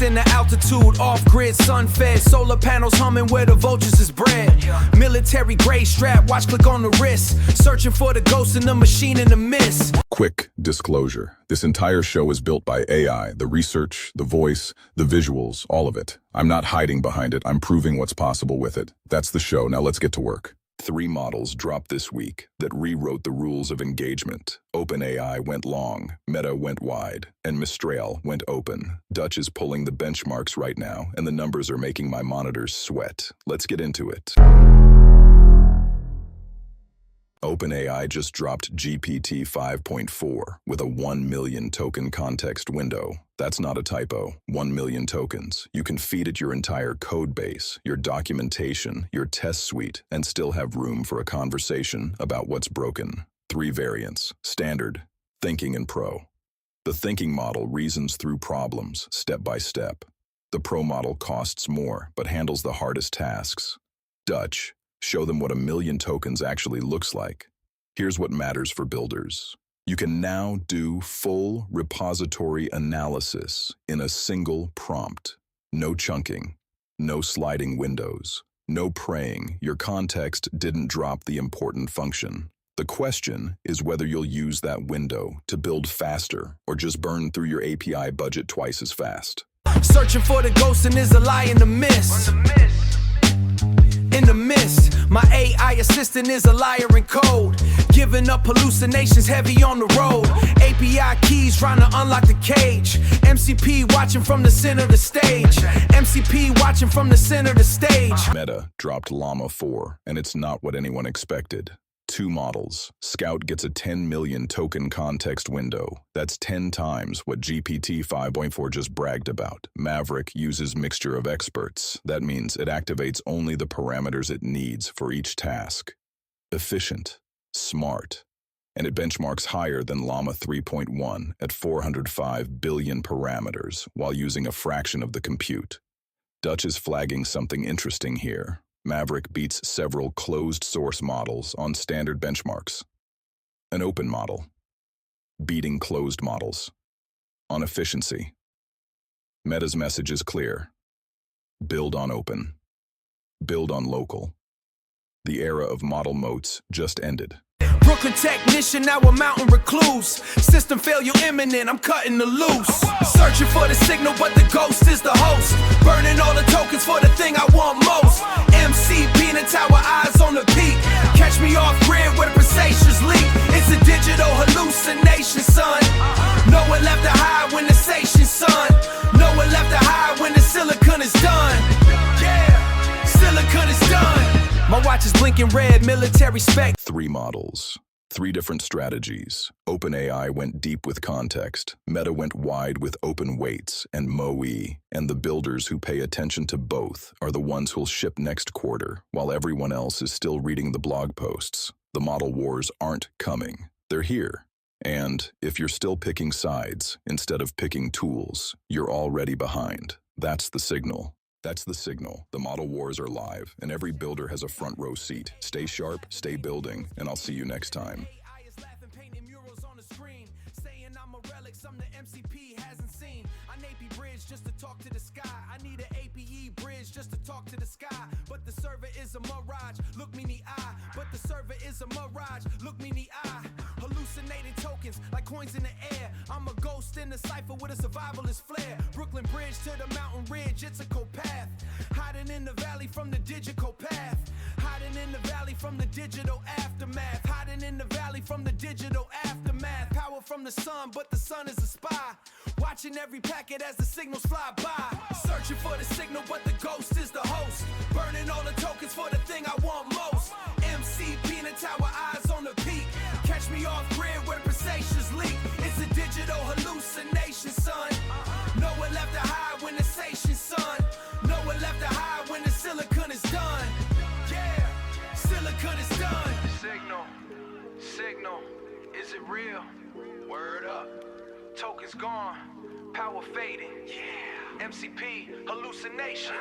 Lost in the altitude, off-grid, sun-fed, solar panels humming where the vultures is bred. Military grade strap, watch click on the wrist, searching for the ghost in the machine in the mist. Quick disclosure. This entire show is built by AI, the research, the voice, the visuals, all of it. I'm not hiding behind it, I'm proving what's possible with it. That's the show, now let's get to work. 3 models dropped this week that rewrote the rules of engagement. OpenAI went long, Meta went wide, and Mistral went open. Dutch is pulling the benchmarks right now, and the numbers are making my monitors sweat. Let's get into it. OpenAI just dropped GPT 5.4 with a 1 million token context window. That's not a typo. 1 million tokens. You can feed it your entire code base, your documentation, your test suite, and still have room for a conversation about what's broken. 3 variants: Standard, Thinking, and Pro. The Thinking model reasons through problems, step by step. The Pro model costs more, but handles the hardest tasks. Dutch. Show them what 1 million tokens actually looks like. Here's what matters for builders. You can now do full repository analysis in a single prompt. No chunking, no sliding windows, no praying your context didn't drop the important function. The question is whether you'll use that window to build faster or just burn through your API budget twice as fast. Searching for the ghost and is a lie in the mist. In the mist, my AI assistant is a liar in code, giving up hallucinations heavy on the road. API keys trying to unlock the cage. MCP watching from the center of the stage. MCP watching from the center of the stage. Meta dropped Llama 4, and it's not what anyone expected. 2 models. Scout gets a 10 million token context window. That's 10 times what GPT 5.4 just bragged about. Maverick uses mixture of experts. That means it activates only the parameters it needs for each task. Efficient, smart, and it benchmarks higher than Llama 3.1 at 405 billion parameters while using a fraction of the compute. Dutch is flagging something interesting here. Maverick beats several closed-source models on standard benchmarks. An open model, beating closed models. On efficiency, Meta's message is clear. Build on open. Build on local. The era of model moats just ended. Brooklyn technician, now a mountain recluse. System failure imminent, I'm cutting the loose. Searching for the signal, but the ghost is the host. Burning all the tokens for the thing I want most. MC peanut tower, eyes on the peak. Catch me off grid where the precisions leak. It's a digital hallucination, son. Nowhere left to hide when the station's son. Nowhere left to hide when the silicon is done. Yeah, silicon is done. My watch is blinking red, military spec. 3 models, 3 different strategies. OpenAI went deep with context. Meta went wide with open weights and MoE. And the builders who pay attention to both are the ones who'll ship next quarter, while everyone else is still reading the blog posts. The model wars aren't coming. They're here. And if you're still picking sides instead of picking tools, you're already behind. That's the signal. That's the signal. The model wars are live, and every builder has a front row seat. Stay sharp, stay building, and I'll see you next time. AI is laughing, painting murals on the screen, saying I'm a relic, something the MCP hasn't seen. An AP bridge just to talk to the sky. I need an APE bridge just to talk to the sky. But the server is a mirage, look me in the eye. But the server is a mirage, look me in the eye. Hallucinating tokens like coins in the air. I'm a ghost in the cipher with a survivalist flair. Brooklyn Bridge to the mountain ridge, it's a co-path. Hiding in the valley from the digital path. Hiding in the valley from the digital aftermath. Hiding in the valley from the digital aftermath. Power from the sun, but the sun is a spy. Watching every packet as the signals fly by. Searching for the signal, but the ghost is the host. Burning all the tokens for the thing I want most. MC peanut tower, eyes on the peak. Catch me off grid where precisions leak. It's a digital hallucination, son. Nowhere left to hide when the station's son. Nowhere left to hide when the silicon is done. Yeah, silicon is done. Signal, is it real? Word up. Tokens gone, power fading. Yeah, MCP hallucination.